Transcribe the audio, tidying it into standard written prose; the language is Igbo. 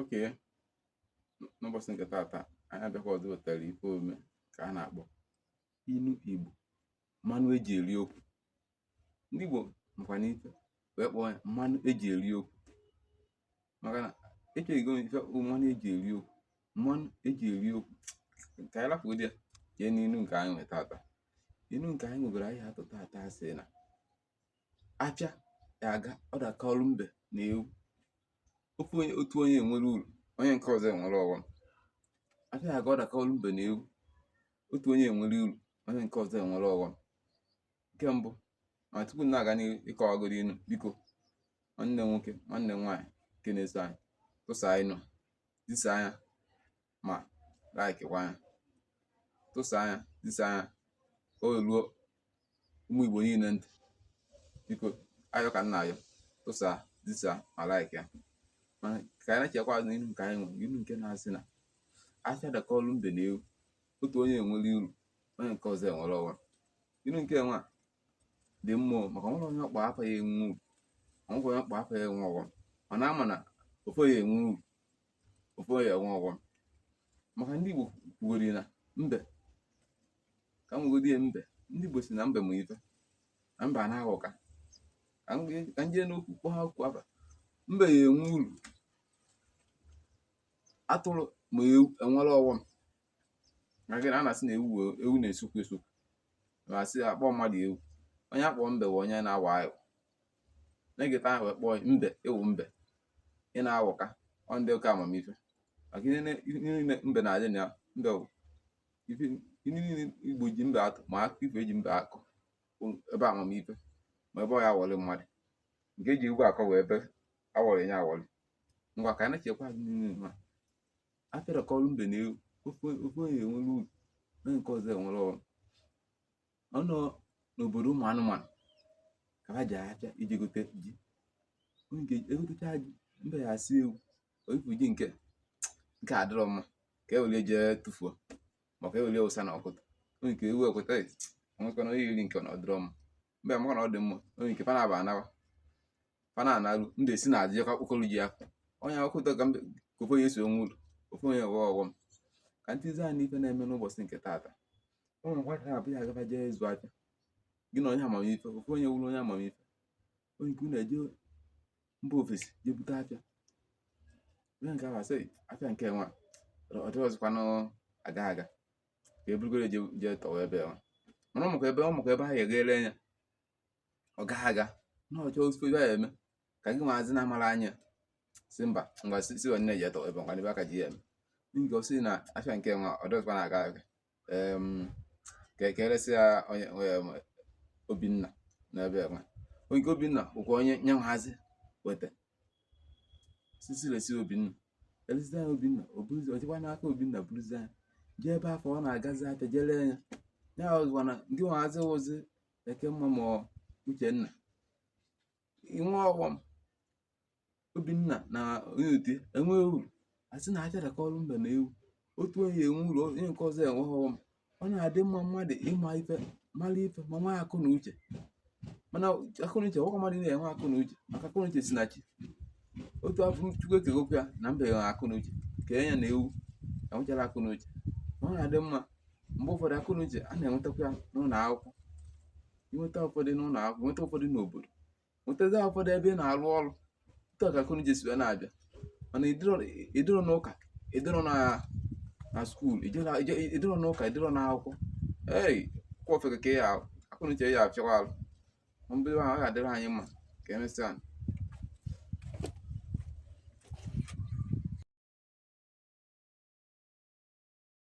oke n'ụbọchị nke taata anyị abịakwa ọzọ wetara ife ome ka a na-akpọ inu Igbo, mmanụ eji eri okwu. Ndị Igbo makwa n'ife wee kpọọ ya mmanụ eji eri okwu, maka na echerigo ife mmanụ eji eri okwu. Mmanụ eji eri okwu ka anyị rapụgodị ya jee n'inu nke anyị nwe taata. Inu nke anyị nwegoro anyị atụ taata sị na afịa ya aga ọ dakọrọ mbe na ewu, otu onye enwere uru, onye nke ọzọ enwere ọghọm. Afịa aga ọ dakọrọ mbe na ewu, otu onye enwere uru, onye nke ọzọ enwere ọghọm. Nke mbụ, ma tupu na-aga n'ịkọwagoro inu, biko nwanne nwoke nwanne nwaanyị nke na-eso anyị tụsaa inu, zisaa anya ma laikịkwa anya, tụsaa anya zisaa anya o ruo ụmụ Igbo niile ntị. Biko ayọ ka nna ayọ, tụsaa zisaa ma laikị ya. Mana ka anyị na-echekwa n'inu nke anyị nwere, inu nke na-asị na afịa dakọrọ mbe na ewu, otu onye enwere uru, onye nke ọzọ enwere ọghọm. Inu nke nwa dị mmụọ maka nwere onye ọkpa afọ ya enwe uru, onwe onye ọkpa afọ ya enwe ọghọm. Mana ama na ofe ya enwe uru, ofe ya enwe ọghọm. Maka ndị Igbo kwugoro na mbe, ka m nwegodi mbe, ndị Igbo si na mbe ma ife na mbe anaghị ụka. Ka nje n'okwu kpọọ ha okwu aba, mbe ya enwe uru, atụrụ ma ewu enwere ọghọm. Maka na a na-asị na ewu na-esokwu esokwu, ma asị akpọ mmadụ ewu, onye akpọ mbe bụ onye na-awa ayọ. Na-egeta anya wee kpọọ mbe ewu mbe, ị na-awọka ọ ndị ụka amamife. Maka ihe niile mbe na-adị na ya, mbe bụ ife niile Igbo ji mbe atụ, ma akụkọ ifo eji mbe akọ ebe amamife, ma ebe ọ ya awọrị mmadụ, nke eji ugbo akọ wee ebe awọrị ya awọrị. Ngwa ka anyị na-echekwa niile ma afịa dakọrọ mbe na ewu, ofe onye enwere uru, onye nke ọzọ enwere ọghọm. Ọnụ n'obodo ụmụ anụmanụ ka ha ji afịa iji gote ji. Onye nke egotecha ji, mbe ya asị ewu oifu ji nke adịrọ mma, ka e were jee tụfuo, maka e were ụsa na ọkụkọ. Onye nke ewu ekweta onwekwana onye iri nke ọ dịrọ mma. Mbe maka na ọ dị mma, onye nke fana aba anawa, fana anarụ mbe si na azụ jekwa kpokọrọ ji afọ. Onye akwụkwọ ka mbe ka ofe onye esi onwe uru, ofe onye enwe ọghọm. Ka ntizi anyị n'ife na-eme n'ụbọchị nke taata, ụmụ nwaanyị na-abụ ya agaba jee ịzụ afịa, gị na onye amamife, ofe onye wuru onye amamife, onye nke na-eje mba ofesi jee bute afịa. Onye nke ahụ asị afịa nke nwa ọ dịghịzikwanụ aga aga, ka eburugoro jee tọwa ebe nwa. Mana ọmụkwa ebe ahụ eghere ya ọ gaghị aga na ọchọ ofe ya eme, ka gị nwaazị na-amara anya si mba ngwa si onye je tọwa ebe ngwa n'ebe aka ji ya eme. Nke ọ sị na afịa nke nwa ọ dịghịzikwana aga aga, ka eresi ya onye Obinna n'ebe nwa. Onye nke Obinna bụkwa onye nye nhazi weta sisi resi Obinna, elezi anya Obinna ojikwa n'aka Obinna buruzi anya jee ebe afọ ọ na-agazi afịa jee lee ya. Ya ọzụkwa na ndị nhazi ozi eke mma ma Uchenna inwe ọghọm. Obinna na onye otu enwe uru, asị na afịa dakọrọ mbe na ewu, otu onye enwe uru, onye nke ọzọ enwe ọghọm. Ọ na-adị mma mmadụ ịma ife, mara ife, ma nwa akụ na uche. Mana akụ na uche ọkwa mmadụ na-enwe akụ na uche, maka akụ na uche si na chi. Otu afọ Chukwu ekegokwu ya na mbe enwe akụ na uche, ka enye na ewu enwechara akụ na uche. Ọ na-adị mma mgbe ụfọdụ akụ na uche a na-enwetakwa ya n'ụlọ akwụkwọ, inweta ụfọdụ n'ụlọ akwụkwọ, nweta ụfọdụ n'obodo, nwetazi ụfọdụ ebe ị na-arụ ọrụ. Otu a ka akụ na uche si wee na-abịa. Mana ịdịrọ n'ụka, ịdịrọ na skuulu, ịdịrọ n'ụka, ịdịrọ n'akwụkwọ, kwa ofeke ka ya ahụ akụ na uche ya apịawa arụ. Mgbe ahụ ọ ga-adịrị anyị mma ka emesịa.